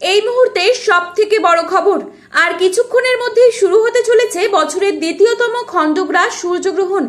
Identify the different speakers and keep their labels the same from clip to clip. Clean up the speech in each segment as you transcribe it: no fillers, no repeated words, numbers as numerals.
Speaker 1: এই মুহূর্তে সবথেকে বড় খবর, আর কিছুক্ষণের মধ্যেই শুরু হতে চলেছে বছরের দ্বিতীয়তম খণ্ডগ্রাস সূর্যগ্রহণ।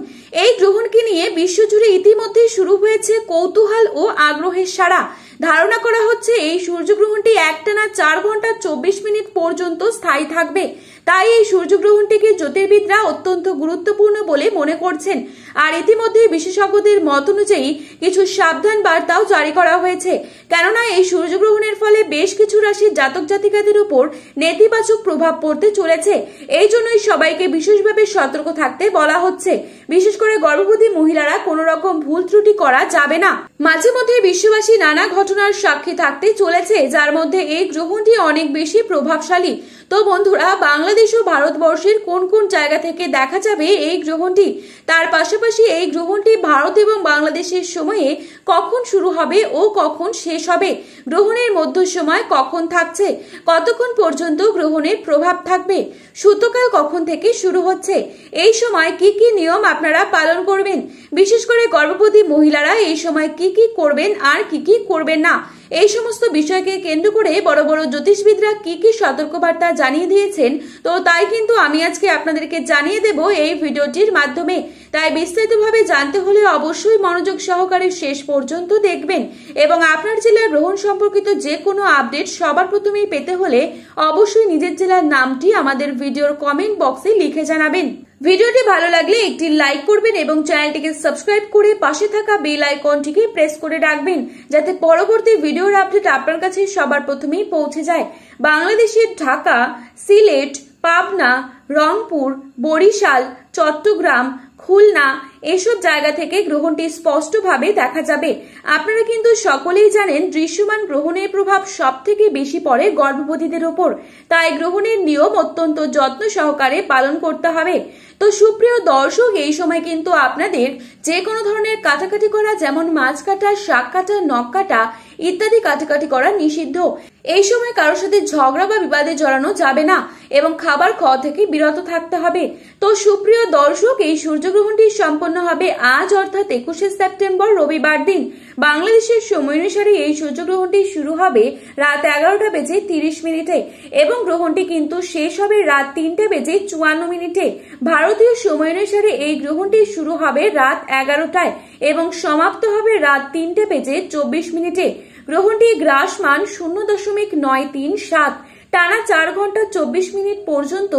Speaker 1: এই গ্রহণকে নিয়ে বিশ্বজুড়ে ইতিমধ্যেই শুরু হয়েছে কৌতূহল ও আগ্রহের সাড়া। ধারণা করা হচ্ছে এই সূর্যগ্রহণটি একটানা 4 ঘন্টা 24 মিনিট পর্যন্ত স্থায়ী থাকবে। তাই এই সূর্যগ্রহণটিকে জ্যোতির্বিদরা অত্যন্ত গুরুত্বপূর্ণ বলে মনে করছেন। আর ইতিমধ্যে বিশেষজ্ঞদের মত অনুযায়ী কিছু সাবধান বার্তাও জারি করা হয়েছে, কেননা এই সূর্যগ্রহণের ফলে বেশ কিছু রাশির জাতক জাতিকাদের উপর নেতিবাচক প্রভাব পড়তে চলেছে। এই জন্যই সবাইকে বিশেষভাবে সতর্ক থাকতে বলা হচ্ছে। বিশেষ করে গর্ভবতী মহিলারা কোনো রকম ভুল ত্রুটি করা যাবে না। মাঝে মধ্যে বিশ্ববাসী নানা ঘটনার সাক্ষী থাকতে চলেছে, যার মধ্যে এই গ্রহণটি অনেক বেশি প্রভাবশালী। তো বন্ধুরা, বাংলাদেশ ও ভারতবর্ষের কোন কোন জায়গা থেকে দেখা যাবে এই গ্রহণটি, তার পাশাপাশি এই গ্রহণটি ভারত এবং বাংলাদেশের সময়ে কখন শুরু হবে ও কখন শেষ হবে, গ্রহণের মধ্য সময় কখন থাকছে, কতক্ষণ পর্যন্ত গ্রহণের প্রভাব থাকবে, সূতকাল কখন থেকে শুরু হচ্ছে, এই সময় কি কি নিয়ম আপনারা পালন করবেন, বিশেষ করে গর্ভবতী মহিলারা এই সময় কি কি করবেন আর কি কি করবেন না, এই সমস্ত বিষয়কে কেন্দ্র করে বড় বড় জ্যোতিষবিদরা কি কি সতর্কবার্তা জানিয়ে দিয়েছেন, তো তাই কিন্তু আমি আজকে আপনাদেরকে জানিয়ে দেব এই ভিডিওটির মাধ্যমে। তাই বিস্তারিতভাবে জানতে হলে অবশ্যই মনোযোগ সহকারে শেষ পর্যন্ত দেখবেন, এবং আপনার জেলার গ্রহণ সম্পর্কিত যে কোনো আপডেট সবার প্রথমেই পেতে হলে অবশ্যই নিজের জেলার নামটি আমাদের ভিডিওর কমেন্ট বক্সে লিখে জানাবেন। ভিডিওটি ভালো লাগলে একটি লাইক করবেন এবং চ্যানেলটিকে সাবস্ক্রাইব করে পাশে থাকা বেল আইকনটিকে প্রেস করে রাখবেন, যাতে পরবর্তী ভিডিওর আপডেট আপনার কাছে সবার প্রথমেই পৌঁছে যায়। বাংলাদেশের ঢাকা, সিলেট, পাবনা, রংপুর, বরিশাল, চট্টগ্রাম, খুলনা এসব জায়গা থেকে গ্রহণটি স্পষ্টভাবে দেখা যাবে। আপনারা কিন্তু সকলেই জানেন দৃশ্যমান গ্রহণের প্রভাব সব থেকে বেশি পড়ে গর্ভবতীদের উপর, তাই গ্রহণের নিয়ম অত্যন্ত যত্ন সহকারে পালন করতে হবে। তো সুপ্রিয় দর্শক, এই সময় কিন্তু আপনাদের যে কোনো ধরনের কাটাকাটি করা, যেমন মাছ কাটা, শাক কাটা, নখ কাটা ইত্যাদি কাটাকাটি করা নিষিদ্ধ। এই সময় কারোর সাথে ঝগড়া বা বিবাদে জড়ানো যাবে না এবং খাবার খাওয়া থেকে বিরত থাকতে হবে। তো সুপ্রিয় দর্শক, এই সূর্যগ্রহণটি সম্পন্ন হবে আজ অর্থাৎ 21শে সেপ্টেম্বর রবিবার দিন। বাংলাদেশের সময় অনুসারে এই সূর্যগ্রহণটি শুরু হবে রাত 11টা বেজে 30 মিনিটে এবং গ্রহণটি কিন্তু শেষ হবে রাত 3টে বেজে 54 মিনিটে। ভারতীয় সময় অনুসারে এই গ্রহণটি শুরু হবে রাত 11টায় এবং সমাপ্ত হবে রাত 3টে বেজে 24 মিনিটে। গ্রহণটি গ্রাসমান 0.937, টানা 4 ঘন্টা 24 মিনিট পর্যন্ত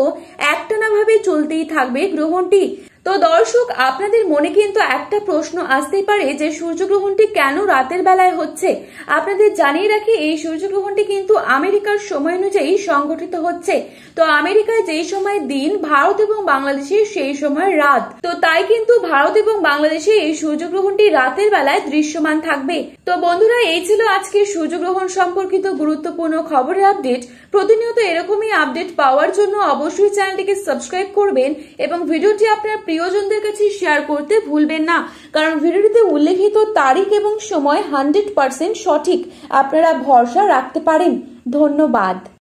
Speaker 1: একটানা ভাবে চলতেই থাকবে গ্রহণটি। তো দর্শক, আপনাদের মনে কিন্তু একটা প্রশ্ন আসতেই পারে যে সূর্যগ্রহণটি কেন রাতের বেলায় হচ্ছে। আপনাদের জানিয়ে রাখি, এই সূর্যগ্রহণটি কিন্তু আমেরিকার সময় অনুযায়ী সংঘটিত হচ্ছে। তো আমেরিকায় যেই সময় দিন, ভারত এবং বাংলাদেশে সেই সময় রাত। তো তাই কিন্তু ভারত এবং বাংলাদেশে এই সূর্যগ্রহণটি রাতের বেলায় দৃশ্যমান থাকবে। তো বন্ধুরা, এই ছিল আজকে সূর্যগ্রহণ সম্পর্কিত গুরুত্বপূর্ণ খবরের আপডেট। প্রতিনিয়ত এরকমই আপডেট পাওয়ার জন্য অবশ্যই চ্যানেলটিকে সাবস্ক্রাইব করবেন এবং ভিডিওটি আপনার প্রিয়জনদের কাছে শেয়ার করতে ভুলবেন না, কারণ ভিডিওটিতে উল্লেখিত তারিখ এবং সময় 100% সঠিক। আপনারা ভরসা রাখতে পারেন। ধন্যবাদ।